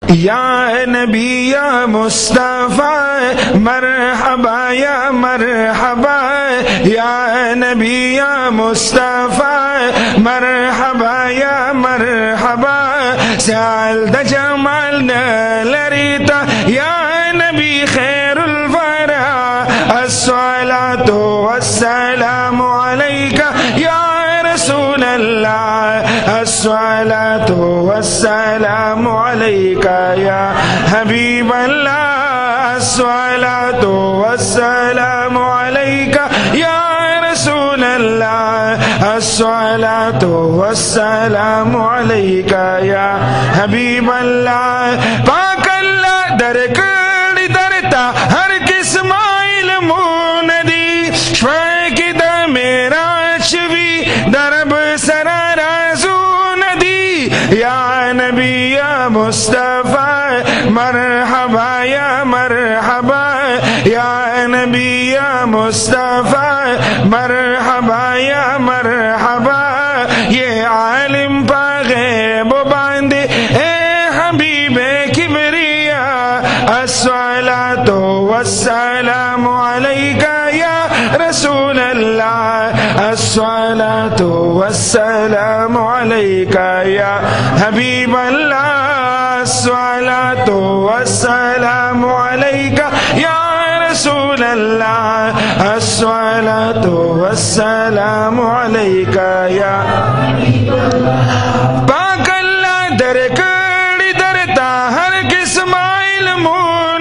یا نبی یا مصطفیٰ مرحبا یا مرحبا، یا نبی یا مصطفیٰ مرحبا یا مرحبا، سیال دا جمال نلریتا یا نبی خیر الورا، الصلاة والسلام علیکا یا رسول اللہ، الصلاة والسلام علیکا یا حبیب اللہ، الصلاة والسلام علیکا یا رسول اللہ، الصلاة والسلام علیکا یا حبیب اللہ۔ پاک اللہ درکڑی درتا ہر قسم علم ندی، شفاکی دا میرا شوی درب سرارازو ندی، یا نبی یا مصطفیٰ مرحبا یا مرحبا، یا نبی یا مصطفیٰ مرحبا یا مرحبا، یہ عالم پا غیب باندے اے حبیب کبریا، الصلاة والسلام علیکا یا رسول اللہ، الصلاة والسلام علیکا یا حبیب اللہ، الصلاة والسلام علیکا یا رسول اللہ، الصلاة والسلام علیکا یا حبیب اللہ۔ پاک اللہ درکڑی درتا ہر قسم علم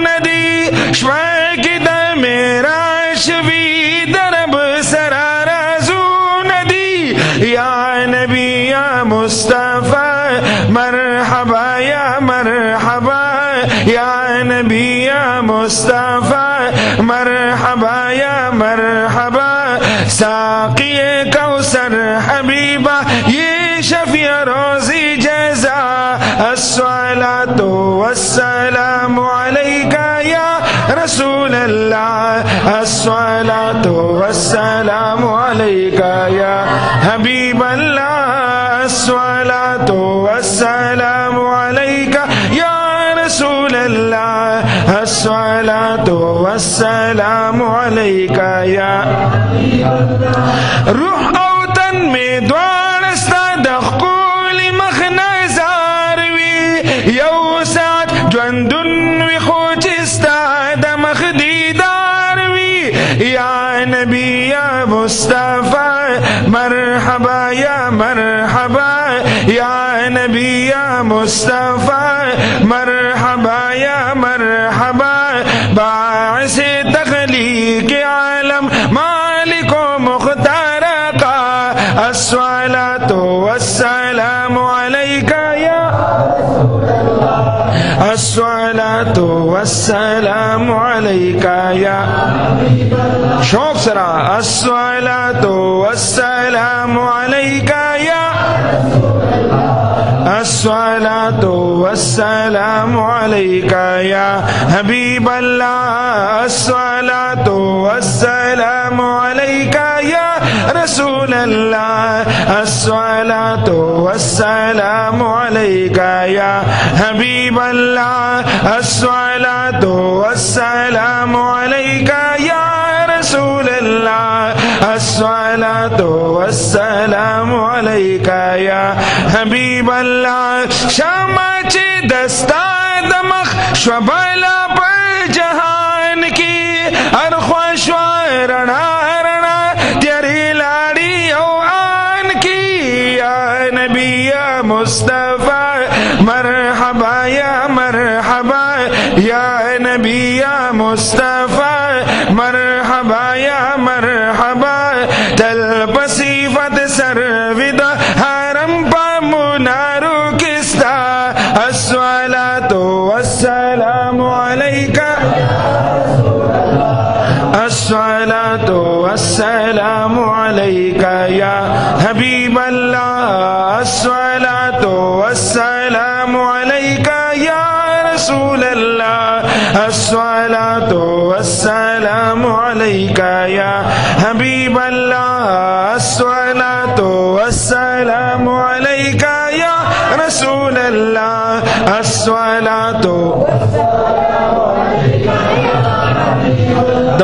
ندی، شفاکی دا میرا شوی درب سرارازو ندی، یا نبی یا مصطفیٰ مرحبا یا مرحبا، یا نبی یا مصطفیٰ مرحبا یا مرحبا، ساقی کوثر حبیبہ یہ شفیع روزی جزا، الصلاة والسلام علیکا یا رسول اللہ، الصلاة والسلام علیکا یا حبیب اللہ، الصلاة والسلام علیکا یا رسول اللہ، الصلاة والسلام علیکا یا روح او تن میں دوارستا دخقولی مخنزار وی، یو سات جوندن وی خوچستا دمخ دیدار وی، یا نبی یا مصطفیٰ مرحبا یا مرحبا، یا نبی یا مصطفیٰ مرحبا یا مرحبا، باعث تخلیق عالم مالک و مختار کا، الصلاة والسلام علیکا یا الصلاة والسلام علیکا یا شوق سرا، الصلاة والسلام علیکا یا الصلاة والسلام علیکا یا حبیب اللہ، الصلاة والسلام علیکا یا رسول اللہ، الصلاة والسلام علیکا یا حبیب اللہ، الصلاة والسلام علیکا یا رسول اللہ، الصلاة والسلام علیکا یا حبیب اللہ۔ شامہ چی دستا دمخ شبالا پر جہان کی، ارخواش رنا رنا تیری لاڑی او آن کی، یا نبی یا مصطفیٰ مرحبا یا مرحبا، یا نبی یا مصطفیٰ مرحبا یا مرحبا، تل صفت سرود حرم پا منارو کستا، الصلاة والسلام علیکا، الصلاة والسلام علیکا یا حبیب اللہ، الصلاة والسلام علیکا یا رسول اللہ، الصلاة والسلام علیکا یا حبیب اللہ، الصلاة والسلام علیکا یا رسول اللہ، الصلاة د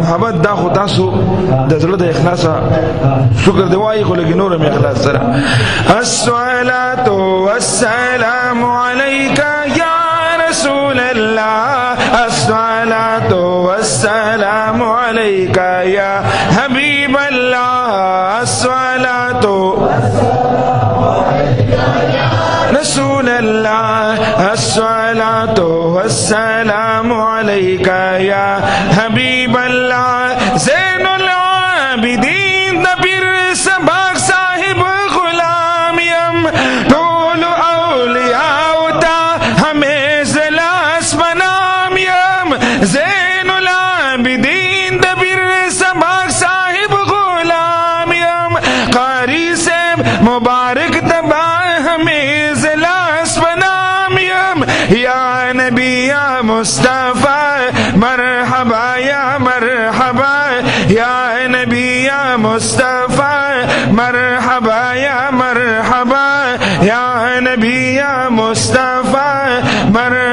محبت دا خو تاسو د زړه د اخلاص شکر دی وایي خو لګي نور مې اخلاص سره الصلاة والسلام عليك يا رسول الله الصلاة والسلام عليك يا حبيب الله الصلاة رسول الله الصلاة والسلام عليك يا حبيب الله زين العابدين دبر سباق صاحب غلام یم طول اولیاء تا ہمیں زلاس بنام یم زین العابدین دبر سباق صاحب غلام یم قاری سے مبارک دبا ہمیں زلاس بنام یم یا نبی یا مصطفیٰ مرحبا یا مرحبا یا نبی یا مصطفیٰ مرحبا یا مرحبا یا نبی یا مصطفیٰ مرحبا